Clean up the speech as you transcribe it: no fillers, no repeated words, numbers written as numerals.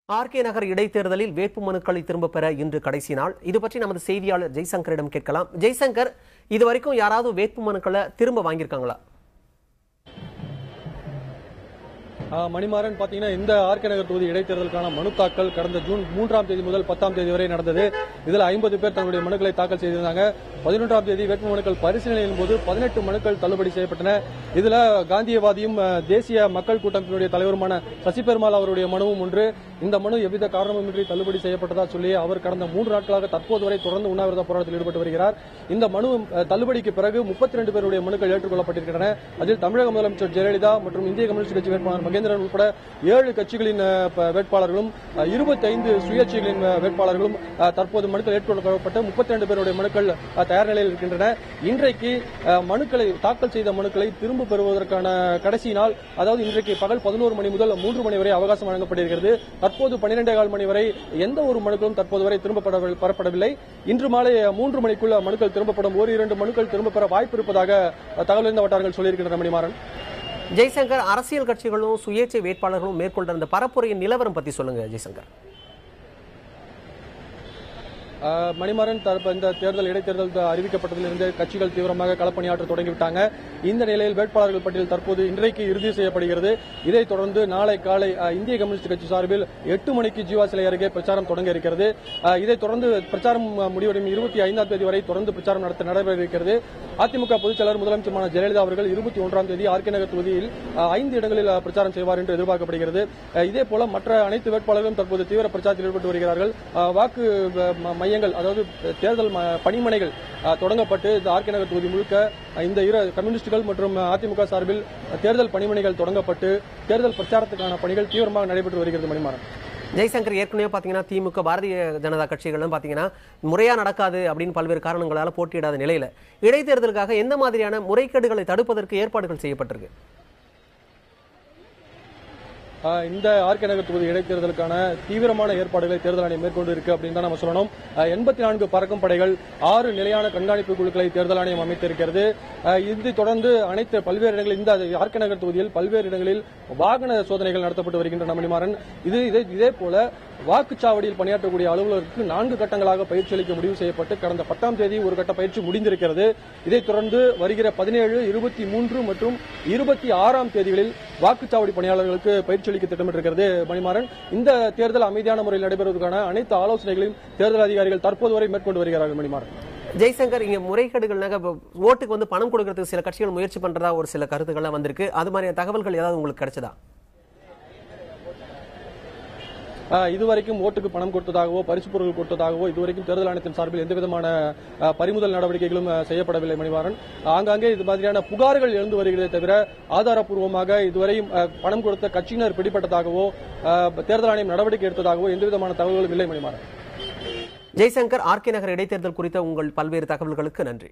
RK நகர் இடைத்தேர்தலில் வேட்புமனுக்களை திரும்பப் பெற இன்று கடைசி நாள். இது பற்றி நமது செய்தியாளர் ஜெய்சங்கரிடம் கேட்கலாம். ஜெய்சங்கர், இதுவரைக்கும் யாராவது வேட்புமனுக்களை திரும்ப வாங்கியிருக்காங்களா? மணிமாறன், பாத்தீங்கன்னா இந்த ஆர்கே நகர் தொகுதி இடைத்தேர்தலுக்கான மனு தாக்கல் கடந்த ஜூன் 3ஆம் தேதி முதல் 10ஆம் தேதி வரை நடந்தது. இதில் 50 பேர் தங்களுடைய மனுக்களை தாக்கல் செய்திருந்தாங்க. 11ஆம் தேதி வேட்பு மனுக்கள் பரிசீலனையின் போது 18 மனுக்கள் தள்ளுபடி செய்யப்பட்டன. இதுல காந்தியவாதியும் தேசிய மக்கள் கூட்டமைப்பினுடைய தலைவருமான சசிபெருமாள் அவருடைய மனுவும் ஒன்று. இந்த மனு எவ்வித காரணமின்றி தள்ளுபடி செய்யப்பட்டதா சொல்லி அவர் கடந்த 3 நாட்களாக தற்போது வரை தொடர்ந்து உண்ணாவிரத போராட்டத்தில் ஈடுபட்டு வருகிறார். இந்த மனு தள்ளுபடிக்கு பிறகு 32 பேருடைய மனுக்கள் ஏற்றுக்கொள்ளப்பட்டிருக்கின்றன. அதில் தமிழக முதலமைச்சர் ஜெயலலிதா மற்றும் இந்திய கம்யூனிஸ்ட் கட்சி வேட்பாளர் மகேந்திரன் உட்பட 7 கட்சிகளின் வேட்பாளர்களும் 25 சுயேட்சைகளின் வேட்பாளர்களும் தற்போது மனுக்கள் ஏற்றுக்கொள்ளப்பட்ட 32 பேருடைய மனுக்கள் தயார் நிலையில் இருக்கின்றன. இன்றைக்கு மனுக்களை தாக்கல் செய்த மனுக்களை திரும்ப பெறுவதற்கான கடைசி நாள், அதாவது இன்றைக்கு பகல் 11 மணி முதல் 3 மணி வரை அவகாசம் வழங்கப்பட்டிருக்கிறது. தற்போது 12:15 மணி வரை எந்த ஒரு மனுக்களும் தற்போது வரை திரும்ப பெறப்படவில்லை. இன்று மாலை 3 மணிக்குள்ள மனுக்கள் திரும்பப்படும். 1-2 மனுக்கள் திரும்ப பெற வாய்ப்பு இருப்பதாக தகவல் அறிந்த வட்டாரங்கள் சொல்லியிருக்கின்றன. மணிமாறன், ஜெய்சங்கர், அரசியல் கட்சிகளும் சுயேட்சை வேட்பாளர்களும் மேற்கொண்ட அந்த பரப்புரையின் நிலவரம் பத்தி சொல்லுங்க ஜெய்சங்கர். மணிமாறன், இந்த தேர்தல் இடைத்தேர்தல் அறிவிக்கப்பட்டதிலிருந்து கட்சிகள் தீவிரமாக களப்பணியாற்ற தொடங்கிவிட்டாங்க. இந்த நிலையில் வேட்பாளர்கள் பட்டியல் தற்போது இன்றைக்கு இறுதி செய்யப்படுகிறது. இதைத் தொடர்ந்து நாளை காலை இந்திய கம்யூனிஸ்ட் கட்சி சார்பில் 8 மணிக்கு ஜீவா சிலை அருகே பிரச்சாரம் தொடங்க இருக்கிறது. இதைத் தொடர்ந்து பிரச்சாரம் முடிவடையும் 25ஆம் தேதி வரை தொடர்ந்து பிரச்சாரம் நடைபெற இருக்கிறது. அதிமுக பொதுச் செயலர் முதலமைச்சரான ஜெயலலிதா அவர்கள் 21ஆம் தேதி ஆர்கே நகர் தொகுதியில் 5 இடங்களில் பிரச்சாரம் செய்வார் என்று எதிர்பார்க்கப்படுகிறது. இதேபோல மற்ற அனைத்து வேட்பாளர்களும் தற்போது தீவிர பிரச்சாரத்தில் ஈடுபட்டு வருகிறார்கள். வாக்கு மையங்கள், அதாவது தேர்தல் பணிமனைகள் தொடங்கப்பட்டு இந்த ஆர்கே நகர் தொகுதி முழுக்க இந்த கம்யூனிஸ்டுகள் மற்றும் அதிமுக சார்பில் தேர்தல் பணிமனைகள் தொடங்கப்பட்டு தேர்தல் பிரச்சாரத்துக்கான பணிகள் தீவிரமாக நடைபெற்று வருகிறது. மணிமாறன், ஜெய்சங்கர், ஏற்கனவே பாத்தீங்கன்னா திமுக பாரதிய ஜனதா கட்சிகளும் பாத்தீங்கன்னா முறையா நடக்காது அப்படின்னு பல்வேறு காரணங்களால போட்டியிடாத நிலையில இடைத்தேர்தலுக்காக எந்த மாதிரியான முறைகேடுகளை தடுப்பதற்கு ஏற்பாடுகள் செய்யப்பட்டிருக்கு? இந்த ஆர்கே நகர் தொகுதி இடைத்தேர்தலுக்கான தீவிரமான ஏற்பாடுகளை தேர்தல் ஆணையம் மேற்கொண்டு இருக்கு அப்படின்னு தான் நம்ம சொல்லணும். 84 பறக்கும் படைகள், 6 நிலையான கண்காணிப்பு குழுக்களை தேர்தல் ஆணையம் அமைத்திருக்கிறது. இதை தொடர்ந்து பல்வேறு இடங்களில் இந்த ஆர்கே நகர் தொகுதியில் பல்வேறு இடங்களில் வாகன சோதனைகள் நடத்தப்பட்டு வருகின்றன. மணிமாறன், இதே போல வாக்குச்சாவடியில் பணியாற்றக்கூடிய அலுவலருக்கு 4 கட்டங்களாக பயிற்சி அளிக்க முடிவு செய்யப்பட்டு கடந்த 10ஆம் தேதி ஒரு கட்ட பயிற்சி முடிந்திருக்கிறது. இதைத் தொடர்ந்து வருகிற 17, 23 மற்றும் 26ஆம் தேதிகளில் வாக்குச்சாவடி பணியாளர்களுக்கு பயிற்சி அளிக்க திட்டமிட்டிருக்கிறது. மணிமாறன், இந்த தேர்தல் அமைதியான முறையில் நடைபெறுவதற்கான அனைத்து ஆலோசனைகளையும் தேர்தல் அதிகாரிகள் தற்போது வரை மேற்கொண்டு வருகிறார்கள். மணிமாறன், ஜெய்சங்கர், இங்க முறைகேடுகள் ஓட்டுக்கு வந்து பணம் கொடுக்கறதுக்கு சில கட்சிகள் முயற்சி பண்றதா ஒரு சில கருத்துக்கள்லாம் வந்திருக்கு. அது மாதிரியான தகவல்கள் ஏதாவது உங்களுக்கு கிடைச்சதா? இதுவரைக்கும் ஓட்டுக்கு பணம் கொடுத்ததாகவோ பரிசு பொருட்கள் கொடுத்ததாகவோ இதுவரைக்கும் தேர்தல் ஆணையத்தின் சார்பில் எந்த விதமான பறிமுதல் நடவடிக்கைகளும் செய்யப்படவில்லை. மணிமாறன், ஆங்காங்கே இது மாதிரியான புகார்கள் எழுந்து வருகிறதே தவிர ஆதாரப்பூர்வமாக இதுவரையும் பணம் கொடுத்த கட்சியினர் பிடிபட்டதாகவோ தேர்தல் ஆணையம் நடவடிக்கை எடுத்ததாகவோ எந்த விதமான தகவல்களும் இல்லை. மணிமாறன், ஜெய்சங்கர், ஆர்கே நகர் இடைத்தேர்தல் குறித்த உங்கள் பல்வேறு தகவல்களுக்கு நன்றி.